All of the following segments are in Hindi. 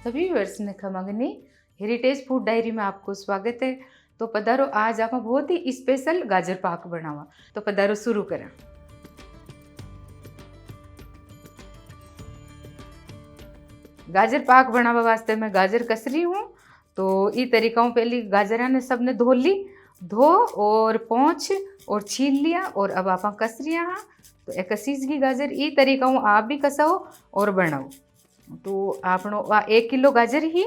सभी व्यूअर्स ने खमंगनी हेरिटेज फूड डायरी में आपको स्वागत है। तो पधारो, आज आप बहुत ही स्पेशल गाजर पाक बनावा। तो पधारो शुरू करें। गाजर पाक बनावा वास्ते मैं गाजर कस रही हूँ। तो ये तरीका पहले गाजर ने सबने धो ली, धो और पोंछ और छील लिया और अब आप कस रिया हाँ। तो एक कसीज की गाजर ये तरीका आप भी कसाओ और बनाओ। तो आपनो 1 किलो गाजर ही।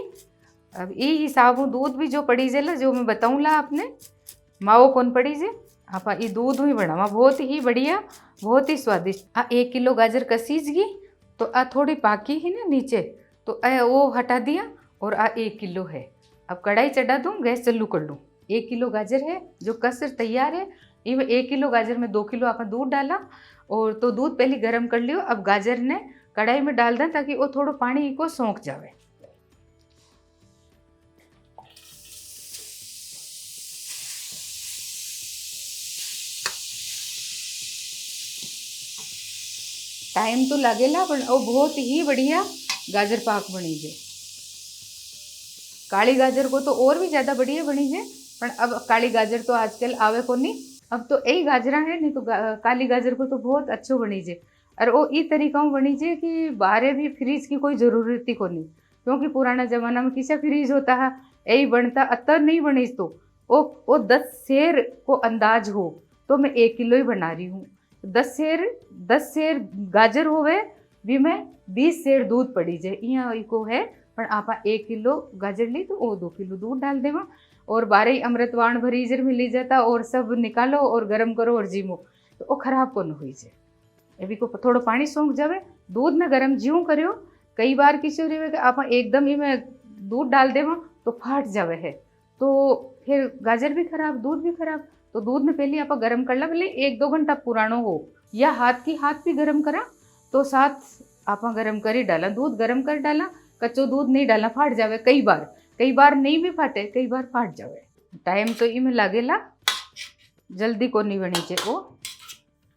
अब ये हिसाब दूध भी जो पड़ी जेला जो मैं बताऊँला आपने, मावो कौन पड़ी जे आप ये दूध ही बनावा, बहुत ही बढ़िया, बहुत ही स्वादिष्ट। 1 किलो गाजर कसीज गई। तो थोड़ी पाकी ही ना नीचे, तो वो हटा दिया और 1 किलो है। अब कढ़ाई चढ़ा दूँ, गैस चालू कर लूँ। 1 किलो गाजर है जो कस तैयार है। ये 1 किलो गाजर में 2 किलो आप दूध डाला और तो दूध पहले गर्म कर लियो। अब गाजर ने कढ़ाई में डाल दें ताकि वो थोड़ा पानी को सोख जावे। टाइम तो लगेला पर वो बहुत ही बढ़िया गाजर पाक बनी जे। काली गाजर को तो और भी ज़्यादा बढ़िया बनी जे, पर अब काली गाजर तो आजकल आवे को नहीं। अब तो यही गाजरा है, नहीं तो काली गाजर को तो बहुत अच्छो बनी जे। और वो ई तरीका बनी जे कि बाहर भी फ्रीज की कोई ज़रूरत ही को नहीं, क्योंकि पुराना ज़माना में किसा फ्रीज होता है, यही बनता। अतर नहीं बनी तो वो 10 शेर को अंदाज हो तो मैं 1 किलो ही बना रही हूँ। 10 शेर गाजर होवे भी मैं 20 शेर दूध पड़ी जाए यहाँ को है। पर आप 1 किलो गाजर ली तो वो 2 किलो दूध डाल देवा और 12 ही अमृतवाण भरी जर मिली जाता और सब निकालो और गरम करो और जीमो तो वो खराब को न हुई जाए। अभी को थोड़ा पानी सूख जावे, दूध में गरम ज्यों करो। कई बार किसी रहे आप एकदम ही में दूध डाल देवा तो फाट जावे है, तो फिर गाजर भी खराब दूध भी खराब। तो दूध में पहले आप गरम कर ला, भले 1-2 घंटा पुरानो हो या हाथ भी गरम करा तो साथ आप गरम कर ही डाला। दूध गरम कर डाला, कच्चो दूध नहीं डाला, फाट जावे। कई बार नहीं भी फाटे, कई बार फाट जावे। टाइम तो इमें लागेला, जल्दी को नहीं बनी चे वो।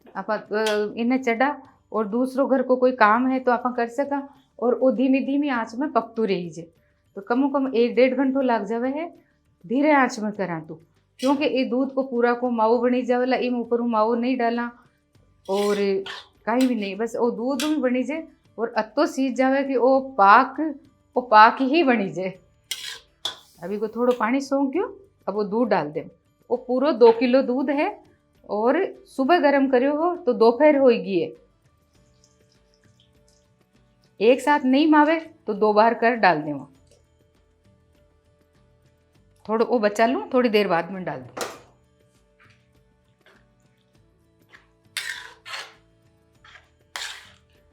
आप इन्हें चढ़ा और दूसरों घर को कोई काम है तो आप कर सका और वो धीमी आँच में पकतू रही जे। तो कम 1-1.5 घंटो लाग जावे है धीरे आँच में करा तो, क्योंकि ये दूध को पूरा को मावो बनी जावेला। इम ऊपर मावो नहीं डाला और कहीं भी नहीं, बस वो दूध में बनी जाए और अतो सीज जावे कि वो पाक ही बनी जाए। अभी को थोड़ा पानी सूख गयो, अब वो दूध डाल दे। वो पूरा 2 किलो दूध है और सुबह गरम करियो हो तो दोपहर होगी है। एक साथ नहीं मावे तो 2 बार कर डाल देवा। थोड़ा वो बचा लूँ, थोड़ी देर बाद में डाल दूँ।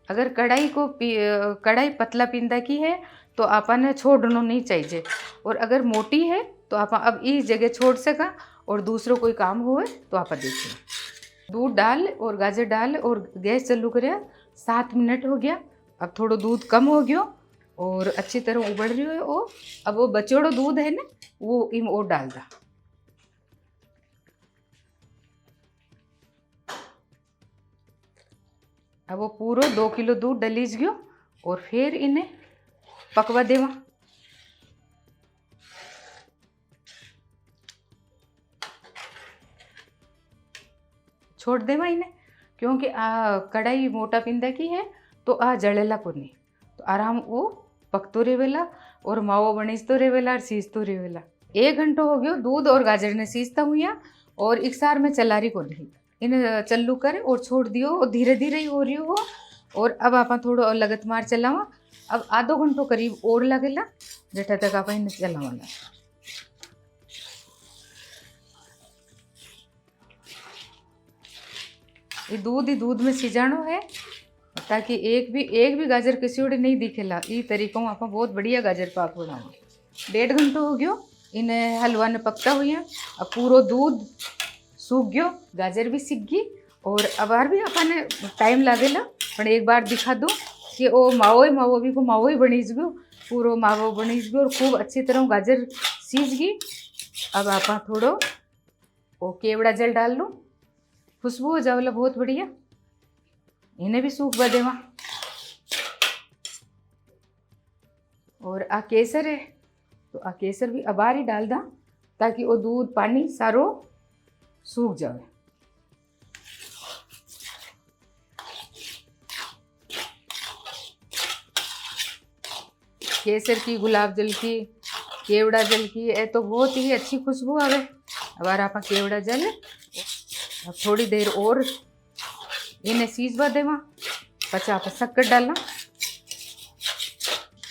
अगर कढ़ाई पतला पिंदा की है तो आपने छोड़ना नहीं चाहिए, और अगर मोटी है तो आप अब इस जगह छोड़ सका और दूसरों कोई काम हुए तो आप देखिए। दूध डाल और गाजर डाल और गैस चालू करिया। 7 मिनट हो गया। अब थोड़ा दूध कम हो गया और अच्छी तरह उबल रही है वो। अब वो बचोड़ो दूध है ना, वो इम और डाल दा। अब वो पूरा 2 किलो दूध डलीज गयो और फिर इन्हें पकवा देवा। छोड़ देवा इन्हें, क्योंकि कढ़ाई मोटा पिंदा की है तो जड़ेला को नहीं, तो आराम वो पकतो रेवेला और मावो बनीजतो रेवेला और सीजतो रेवेला। 1 घंटो हो गयो दूध और गाजर ने सीजता हुआ और एक सार में चला रही को नहीं। इन्हें चल्लू करे और छोड़ दियो और धीरे धीरे ही हो रही हो। और अब आप थोड़ा लगत मार चलावा। अब आधो घंटो करीब और लगेला जटा तक आप इन्हें चलावाना। ये दूध में सिजानो है ताकि एक भी गाजर किसी ओडे नहीं दिखेला। ये तरीकों आप बहुत बढ़िया गाजर पाक बनाओ। 1.5 घंटो हो गयो इन्हें हलवा ने पकता हुई। अब पूरा दूध सूख गयो, गाजर भी सीख गई और अब भी अपने टाइम लागेला, पर एक बार दिखा दूँ कि वो मावो ही बनीज गयो। पूरा मावो बनीज गयो और खूब अच्छी तरह गाजर सीज गई। अब आप थोड़ो वो केवड़ा जल डाल लो, खुशबू हो जावला बहुत बढ़िया। इन्हें भी सूख देवा और आ केसर है तो आ केसर भी अबार ही डाल दा ताकि वो दूध पानी सारो सूख जाए। केसर की, गुलाब जल की, केवड़ा जल की ये तो बहुत ही अच्छी खुशबू आवे। अबार आप केवड़ा जल अब थोड़ी देर और इन्हें सीजवा देवा, पचा आप शक्कर डालना।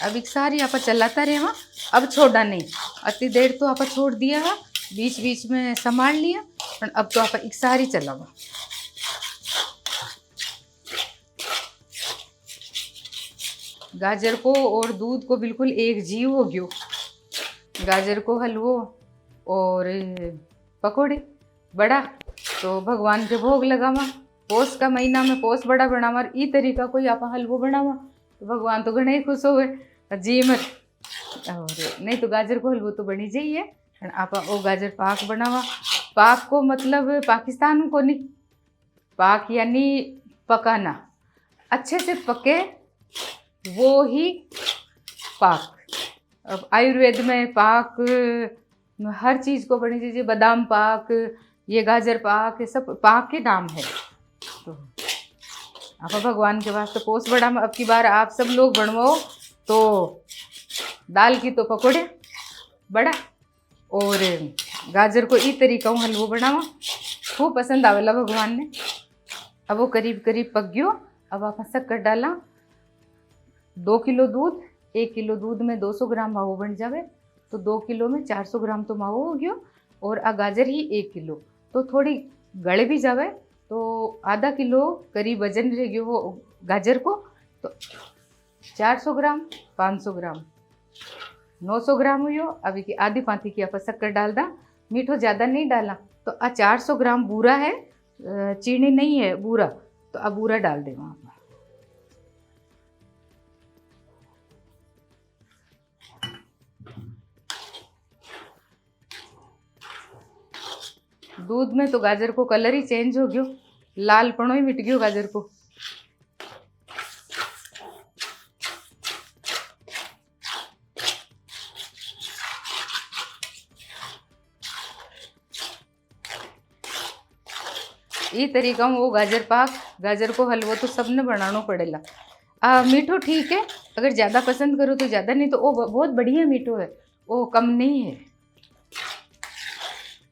अब एक सारी आप चलाता रहेवा, अब छोड़ा नहीं। अति देर तो आप छोड़ दिया है, बीच बीच में संभाल लिया, पर अब तो आप एक सारी चलावा। गाजर को और दूध को बिल्कुल एक जीव हो गयो। गाजर को हलवो और पकोड़े बड़ा तो भगवान के भोग लगावा। पोस का महीना में पोस बड़ा बनावा, ई तरीका कोई आप हलवो बनावा तो भगवान तो घणे ही खुश होवे जी मत। और नहीं तो गाजर को हलवो तो बनी जाइए। आप वो गाजर पाक बनावा। पाक को मतलब पाकिस्तान को नहीं, पाक यानी पकाना, अच्छे से पके वो ही पाक। अब आयुर्वेद में पाक हर चीज़ को बनी चीज़ें, बादाम पाक, ये गाजर पाक, ये सब पाक के नाम है। तो आप भगवान के वास्ते पोस बड़ा अब की बार आप सब लोग बनवाओ तो दाल की तो पकोड़े बड़ा और गाजर को ई तरीका हलवो बनावा, खूब पसंद आवेला भगवान ने। अब वो करीब करीब पक गयो। अब आप शक्कर डाला। 2 किलो दूध, 1 किलो दूध में 200 ग्राम मावो बन जावे तो 2 किलो में 400 ग्राम तो मावो हो गयो। और आ गाजर ही 1 किलो तो थोड़ी गले भी जावे तो आधा किलो करीब वजन रह गयो हो गाजर को। तो 400 ग्राम, 500 ग्राम, 900 ग्राम हुई। अभी की आधी पाथी की आप शक्कर डाल दा, मीठो ज़्यादा नहीं डाला। तो आ 400 ग्राम बूरा है, चीनी नहीं है बूरा, तो अब बूरा डाल दे वहाँ पर। दूध में तो गाजर को कलर ही चेंज हो गयो, लाल पनो ही मिट गयो गाजर को। ये तरीका वो गाजर पाक, गाजर को हलवो तो सबने बनाना पड़ेगा। मीठो ठीक है, अगर ज़्यादा पसंद करो तो ज़्यादा, नहीं तो वो बहुत बढ़िया मीठो है, वो कम नहीं है।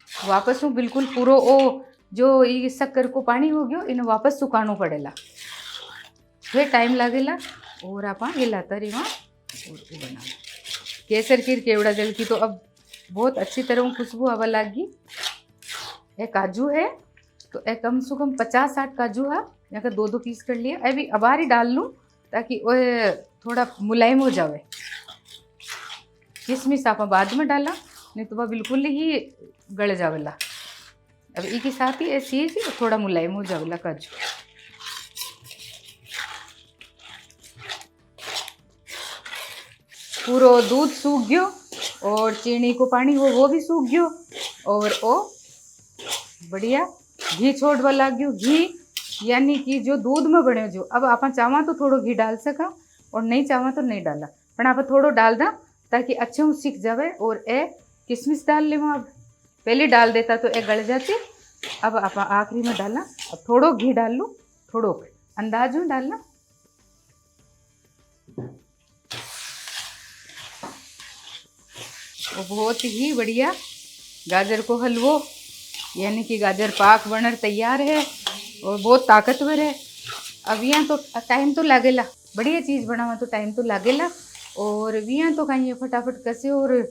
वापस हूँ बिल्कुल पूरो ओ जो ये शक्कर को पानी हो गयो इन्हें वापस सुखानो पड़ेगा, फिर टाइम लगेगा। और आप हिलाता रही और बना केसर की, केवड़ा जल की तो अब बहुत अच्छी तरह खुशबू आवा लागी। ये काजू है तो एक कम से कम 50-60 काजू है, यहाँ का 2-2 पीस कर लिया। अभी अबार ही डाल लूँ ताकि वो थोड़ा मुलायम हो जावे। किशमिश आप बाद में डाला, नहीं तो वह बिल्कुल ही गल जावेला। अब एक ही साथ ही ऐसी ही थोड़ा मुलायम हो जावेला काजू। पूरो दूध सूख गयो और चीनी को पानी हो वो भी सूख गयो और वो बढ़िया घी छोड़वा लग गयो। घी यानी कि जो दूध में बने जो, अब आप चाहवा तो थोड़ो घी डाल सका और नहीं चाहवा तो नहीं डाला, पर आप थोड़ो डाल दा ताकि अच्छे वो सीख जावे। और ए किशमिश डाल ले, अब पहले डाल देता तो ए गल जाती। अब आप आखिरी में डालना। अब थोड़ो घी डाल लो, थोड़ो अंदाज में डालना। वो बहुत ही बढ़िया गाजर को हलवो यानी कि गाजर पाक बनर तैयार है और बहुत ताकतवर है। अब यहाँ तो टाइम तो लागेला, बढ़िया चीज़ बनावा तो टाइम तो लागेला। और यहाँ तो कहीं फटाफट कसे और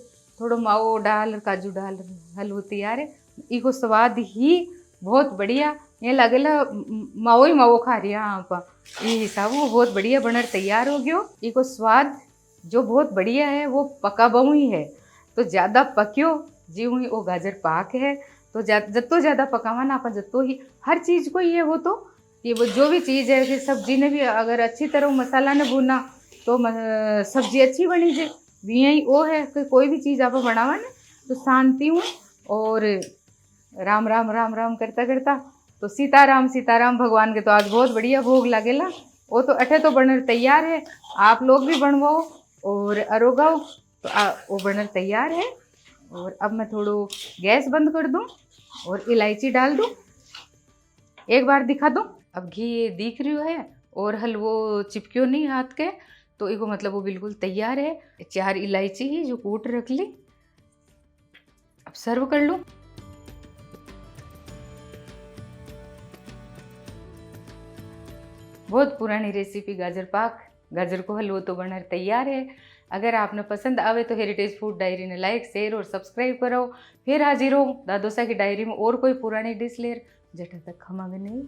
थोड़ो मावो डाल काजू डाल हलवो तैयार है। इको स्वाद ही बहुत बढ़िया, ये लागेला मावो ही मावो खा रही आप। ये हिसाब वो बहुत बढ़िया बनर तैयार हो गयो। इको स्वाद जो बहुत बढ़िया है वो पका बहु ही है, तो ज़्यादा पक्यो जीव ही वो गाजर पाक है। तो जत्तो ज़्यादा पकावा ना आप जत्तो ही हर चीज़ को ही है वो, तो कि वो जो भी चीज़ है कि सब्जी ने भी अगर अच्छी तरह मसाला ने भुना तो सब्जी अच्छी बनी जाए। यही वो है कि कोई भी चीज़ आप बनावा ना तो शांति हूँ और राम राम राम राम करता करता तो सीताराम सीताराम भगवान के तो आज बहुत बढ़िया भोग लागेला। वो तो अठे तो बनर तैयार है, आप लोग भी बनवाओ और अरोगाओ तो वो बनर तैयार है। और अब मैं थोड़ो गैस बंद कर दूं और इलायची डाल दूं, एक बार दिखा दूं। अब घी दिख रही है और हलवो चिपक्यो नहीं हाथ के, तो इको मतलब वो बिल्कुल तैयार है। 4 इलायची ही जो कूट रख ली, अब सर्व कर लूं। बहुत पुरानी रेसिपी गाजर पाक, गाजर को हलवो तो बनर तैयार है। अगर आपने पसंद आवे तो हेरिटेज फूड डायरी ने लाइक शेयर और सब्सक्राइब करो। फिर हाजिर हो दादोसा की डायरी में और कोई पुरानी डिश लेर, जटा तक खमागे नहीं।